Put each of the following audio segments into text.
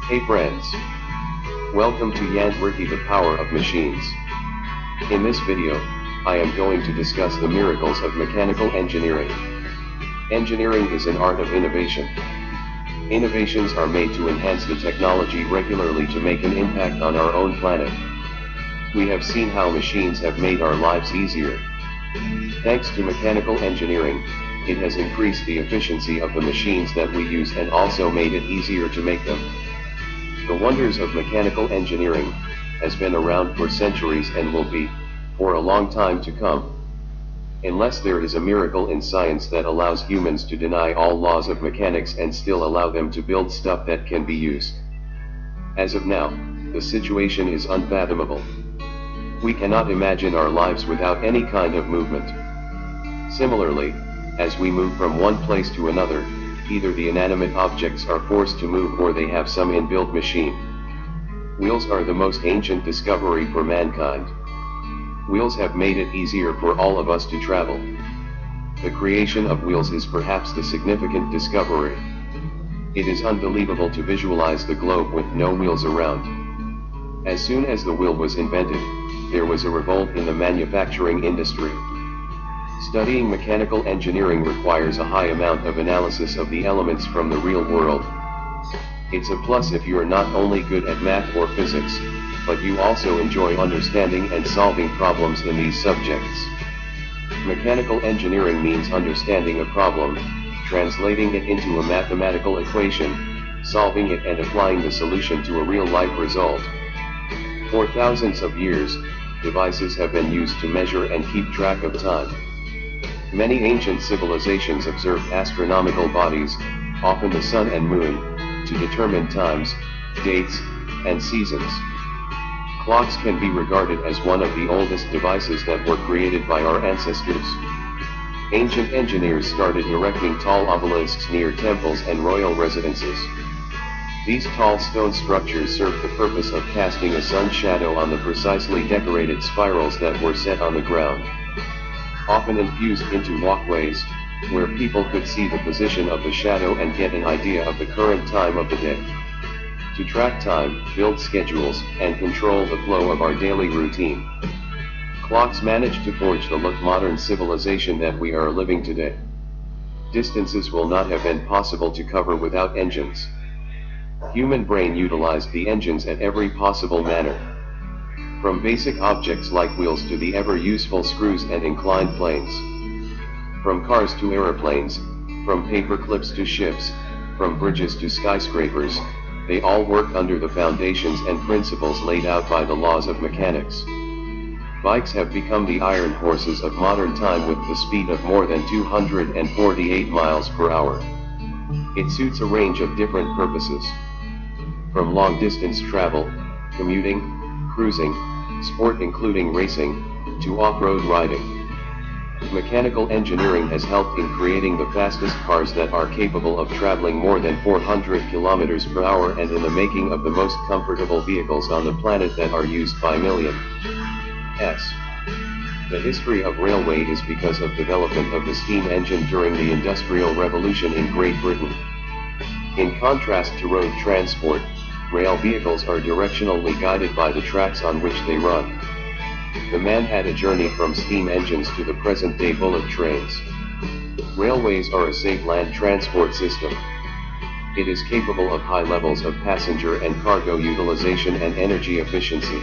Hey friends! Welcome to Yantwerky, the power of machines. In this video, I am going to discuss the miracles of mechanical engineering. Engineering is an art of innovation. Innovations are made to enhance the technology regularly to make an impact on our own planet. We have seen how machines have made our lives easier. Thanks to mechanical engineering, it has increased the efficiency of the machines that we use and also made it easier to make them. The wonders of mechanical engineering has been around for centuries and will be, for a long time to come. Unless there is a miracle in science that allows humans to deny all laws of mechanics and still allow them to build stuff that can be used. As of now, the situation is unfathomable. We cannot imagine our lives without any kind of movement. Similarly, as we move from one place to another, either the inanimate objects are forced to move or they have some inbuilt machine. Wheels are the most ancient discovery for mankind. Wheels have made it easier for all of us to travel. The creation of wheels is perhaps the significant discovery. It is unbelievable to visualize the globe with no wheels around. As soon as the wheel was invented, there was a revolt in the manufacturing industry. Studying mechanical engineering requires a high amount of analysis of the elements from the real world. It's a plus if you are not only good at math or physics, but you also enjoy understanding and solving problems in these subjects. Mechanical engineering means understanding a problem, translating it into a mathematical equation, solving it and applying the solution to a real-life result. For thousands of years, devices have been used to measure and keep track of time. Many ancient civilizations observed astronomical bodies, often the sun and moon, to determine times, dates, and seasons. Clocks can be regarded as one of the oldest devices that were created by our ancestors. Ancient engineers started erecting tall obelisks near temples and royal residences. These tall stone structures served the purpose of casting a sun shadow on the precisely decorated spirals that were set on the ground. Often infused into walkways, where people could see the position of the shadow and get an idea of the current time of the day. To track time, build schedules, and control the flow of our daily routine. Clocks managed to forge the look modern civilization that we are living today. Distances will not have been possible to cover without engines. Human brain utilized the engines at every possible manner. From basic objects like wheels to the ever-useful screws and inclined planes. From cars to aeroplanes, from paper clips to ships, from bridges to skyscrapers, they all work under the foundations and principles laid out by the laws of mechanics. Bikes have become the iron horses of modern time with the speed of more than 248 miles per hour. It suits a range of different purposes. From long-distance travel, commuting, cruising, sport including racing, to off-road riding. Mechanical engineering has helped in creating the fastest cars that are capable of traveling more than 400 kilometers per hour and in the making of the most comfortable vehicles on the planet that are used by millions. The history of railway is because of development of the steam engine during the Industrial Revolution in Great Britain. In contrast to road transport, rail vehicles are directionally guided by the tracks on which they run. The man had a journey from steam engines to the present-day bullet trains. Railways are a safe land transport system. It is capable of high levels of passenger and cargo utilization and energy efficiency.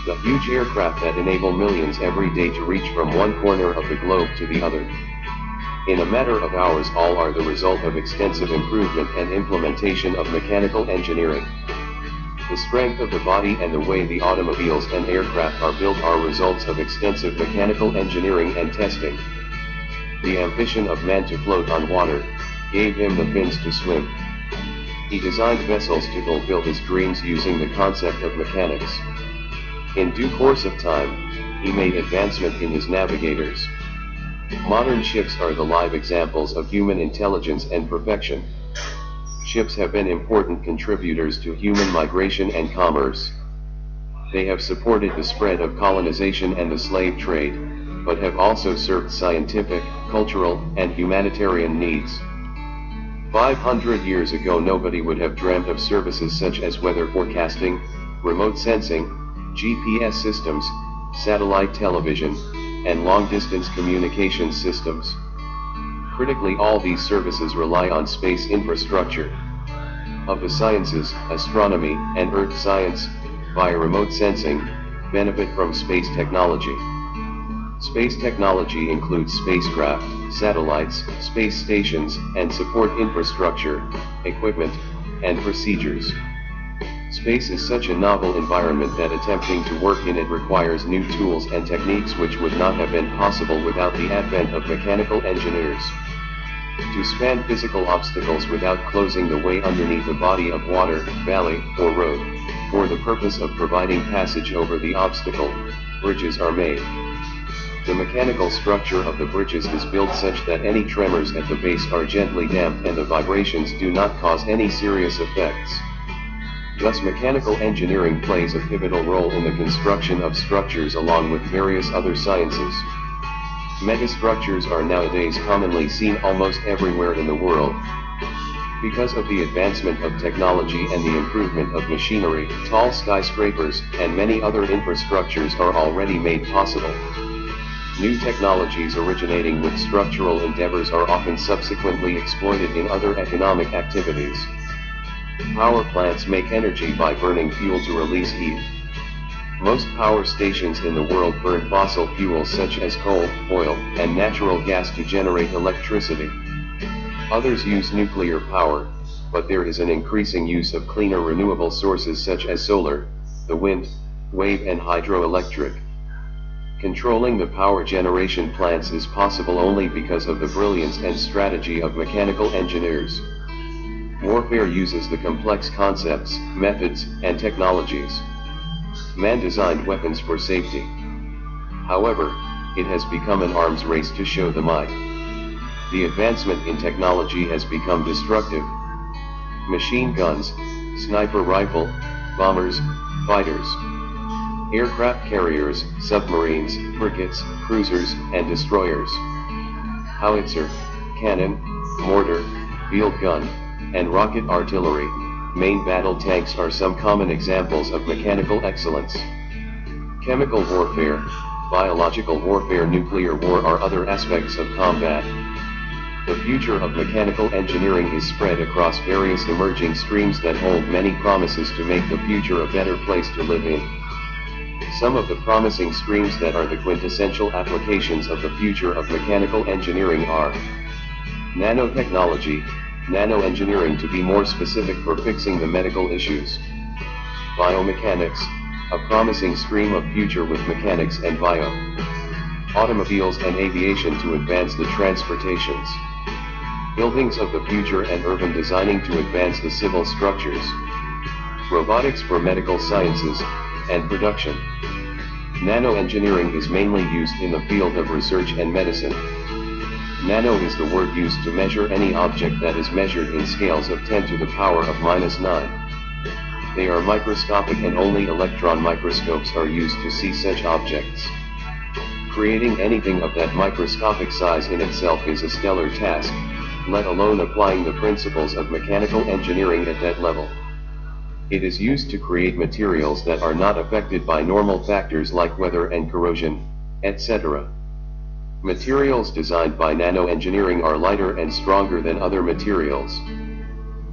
The huge aircraft that enable millions every day to reach from one corner of the globe to the other. In a matter of hours, all are the result of extensive improvement and implementation of mechanical engineering. The strength of the body and the way the automobiles and aircraft are built are results of extensive mechanical engineering and testing. The ambition of man to float on water gave him the fins to swim. He designed vessels to fulfill his dreams using the concept of mechanics. In due course of time, he made advancement in his navigators. Modern ships are the live examples of human intelligence and perfection. Ships have been important contributors to human migration and commerce. They have supported the spread of colonization and the slave trade, but have also served scientific, cultural, and humanitarian needs. 500 years ago nobody would have dreamt of services such as weather forecasting, remote sensing, GPS systems, satellite television, and long-distance communication systems. Critically, all these services rely on space infrastructure. Of the sciences, astronomy, and earth science, via remote sensing, benefit from space technology. Space technology includes spacecraft, satellites, space stations, and support infrastructure, equipment, and procedures. Space is such a novel environment that attempting to work in it requires new tools and techniques which would not have been possible without the advent of mechanical engineers. To span physical obstacles without closing the way underneath a body of water, valley, or road, for the purpose of providing passage over the obstacle, bridges are made. The mechanical structure of the bridges is built such that any tremors at the base are gently damped and the vibrations do not cause any serious effects. Thus mechanical engineering plays a pivotal role in the construction of structures along with various other sciences. Megastructures are nowadays commonly seen almost everywhere in the world. Because of the advancement of technology and the improvement of machinery, tall skyscrapers and many other infrastructures are already made possible. New technologies originating with structural endeavors are often subsequently exploited in other economic activities. Power plants make energy by burning fuel to release heat. Most power stations in the world burn fossil fuels such as coal, oil, and natural gas to generate electricity. Others use nuclear power, but there is an increasing use of cleaner renewable sources such as solar, the wind, wave and hydroelectric. Controlling the power generation plants is possible only because of the brilliance and strategy of mechanical engineers. Warfare uses the complex concepts, methods, and technologies. Man designed weapons for safety. However, it has become an arms race to show the might. The advancement in technology has become destructive. Machine guns, sniper rifle, bombers, fighters, aircraft carriers, submarines, frigates, cruisers, and destroyers, howitzer, cannon, mortar, field gun, and rocket artillery, main battle tanks are some common examples of mechanical excellence. Chemical warfare, biological warfare, nuclear war are other aspects of combat. The future of mechanical engineering is spread across various emerging streams that hold many promises to make the future a better place to live in. Some of the promising streams that are the quintessential applications of the future of mechanical engineering are nanotechnology, nanoengineering to be more specific for fixing the medical issues. Biomechanics, a promising stream of future with mechanics and bio. Automobiles and aviation to advance the transportations. Buildings of the future and urban designing to advance the civil structures. Robotics for medical sciences and production. Nanoengineering is mainly used in the field of research and medicine. Nano is the word used to measure any object that is measured in scales of 10 to the power of -9. They are microscopic and only electron microscopes are used to see such objects. Creating anything of that microscopic size in itself is a stellar task, let alone applying the principles of mechanical engineering at that level. It is used to create materials that are not affected by normal factors like weather and corrosion, etc. Materials designed by nanoengineering are lighter and stronger than other materials.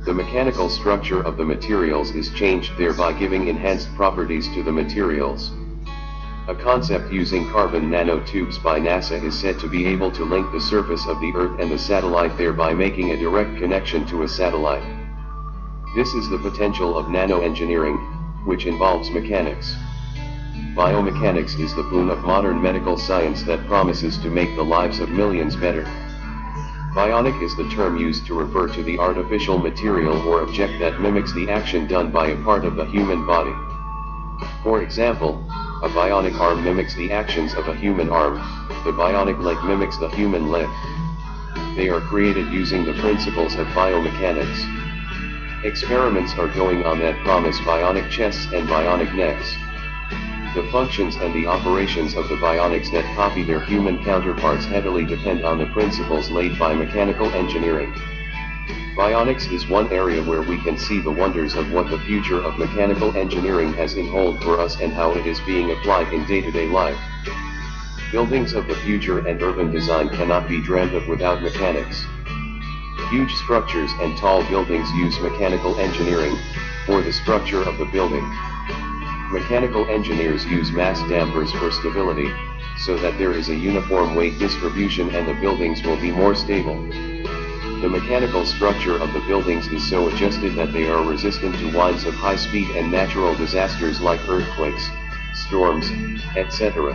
The mechanical structure of the materials is changed, thereby giving enhanced properties to the materials. A concept using carbon nanotubes by NASA is said to be able to link the surface of the Earth and the satellite, thereby making a direct connection to a satellite. This is the potential of nanoengineering, which involves mechanics. Biomechanics is the boon of modern medical science that promises to make the lives of millions better. Bionic is the term used to refer to the artificial material or object that mimics the action done by a part of the human body. For example, a bionic arm mimics the actions of a human arm, the bionic leg mimics the human leg. They are created using the principles of biomechanics. Experiments are going on that promise bionic chests and bionic necks. The functions and the operations of the bionics that copy their human counterparts heavily depend on the principles laid by mechanical engineering. Bionics is one area where we can see the wonders of what the future of mechanical engineering has in hold for us and how it is being applied in day-to-day life. Buildings of the future and urban design cannot be dreamt of without mechanics. Huge structures and tall buildings use mechanical engineering for the structure of the building. Mechanical engineers use mass dampers for stability, so that there is a uniform weight distribution and the buildings will be more stable. The mechanical structure of the buildings is so adjusted that they are resistant to winds of high speed and natural disasters like earthquakes, storms, etc.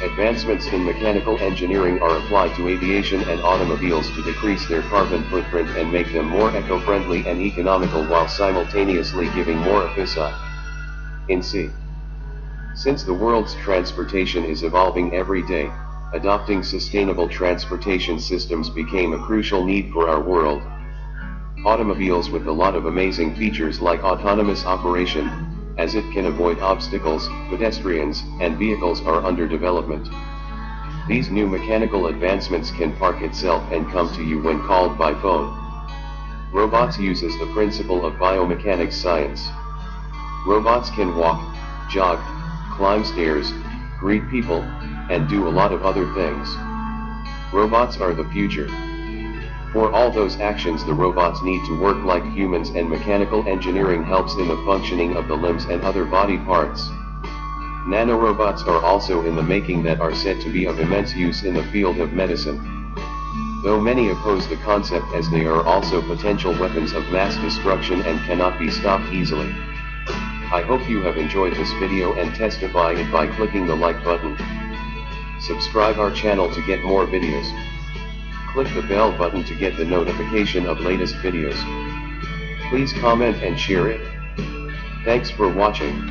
Advancements in mechanical engineering are applied to aviation and automobiles to decrease their carbon footprint and make them more eco-friendly and economical while simultaneously giving more efficiency. Since the world's transportation is evolving every day, adopting sustainable transportation systems became a crucial need for our world. Automobiles with a lot of amazing features like autonomous operation, as it can avoid obstacles, pedestrians, and vehicles are under development. These new mechanical advancements can park itself and come to you when called by phone. Robots uses the principle of biomechanics science. Robots can walk, jog, climb stairs, greet people, and do a lot of other things. Robots are the future. For all those actions the robots need to work like humans, and mechanical engineering helps in the functioning of the limbs and other body parts. Nanorobots are also in the making that are said to be of immense use in the field of medicine. Though many oppose the concept as they are also potential weapons of mass destruction and cannot be stopped easily. I hope you have enjoyed this video and testify it by clicking the like button. Subscribe our channel to get more videos. Click the bell button to get the notification of latest videos. Please comment and share it. Thanks for watching.